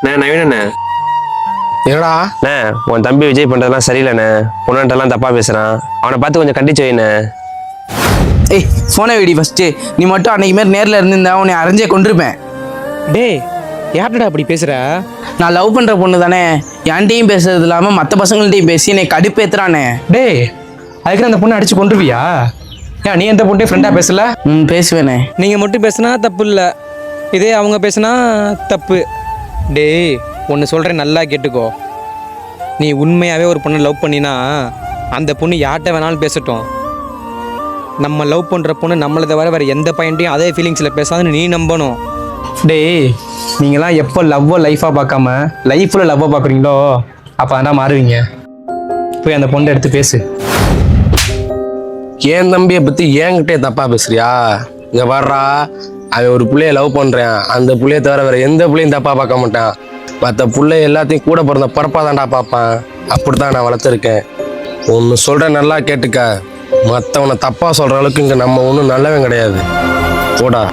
நவீனண்ணே. என்னடா அண்ணே, உன் தம்பி விஜய் பண்றதெல்லாம் சரியில்லைண்ணே. பொண்ணாட்டெல்லாம் தப்பா பேசுறான். அவனை பார்த்து கொஞ்சம் கண்டிச்சு வைண்ணே. ஏய் ஃபோனை வெடி ஃபஸ்ட்டு. நீ மட்டும் அன்னைக்கு மாரி நேரில் இருந்திருந்தா உன்னை அரைஞ்சே கொண்டிருப்பேன். டேய் யார்டா அப்படி பேசுற? நான் லவ் பண்ணுற பொண்ணு தானே, என்கிட்டையும் பேசுறது இல்லாமல் மற்ற பசங்கள்ட்டையும் பேசி என்னை கடுப்பேத்துறானே. டேய் அதுக்கு அந்த பொண்ணை அடிச்சு கொண்டுருவியா? ஏன் நீ எந்த பொண்ணே ஃப்ரெண்டாக பேசல? பேசுவேனே. நீங்கள் மட்டும் பேசுனா தப்பு இல்லை, இதே அவங்க பேசுனா தப்பு. டேய் ஒன்று சொல்கிறேன், நல்லா கேட்டுக்கோ. நீ உண்மையாகவே ஒரு பொண்ணை லவ் பண்ணினா அந்த பொண்ணு யார்கிட்ட வேணாலும் பேசட்டும். நம்ம லவ் பண்ணுற பொண்ணு நம்மளை தவிர வேறு எந்த பையன்ட்டையும் அதே ஃபீலிங்ஸில் பேசாதுன்னு நீ நம்பணும். டேய் நீங்களாம் எப்போ லவ்வை லைஃபாக பார்க்காம லைஃப்பில் லவ்வை பார்க்குறீங்களோ அப்போ அதான் மாறுவீங்க. போய் அந்த பொண்ணை எடுத்து பேசு. என் தம்பியை பற்றி என்கிட்டே தப்பா பேசுறியா? இங்கே வர்றா, அவன் ஒரு பிள்ளைய லவ் பண்ணுறான். அந்த பிள்ளைய தவிர வேற எந்த பிள்ளையும் தப்பா பார்க்க மாட்டான். மற்ற பிள்ளை எல்லாத்தையும் கூட பிறந்த பரப்பாக தான்டா பார்ப்பான். அப்படித்தான் நான் வளர்த்துருக்கேன். ஒன்று சொல்கிறேன், நல்லா கேட்டுக்க. மற்றவனை தப்பாக சொல்கிற அளவுக்கு இங்கே நம்ம ஒன்றும் நல்லவன் கிடையாது. போடா.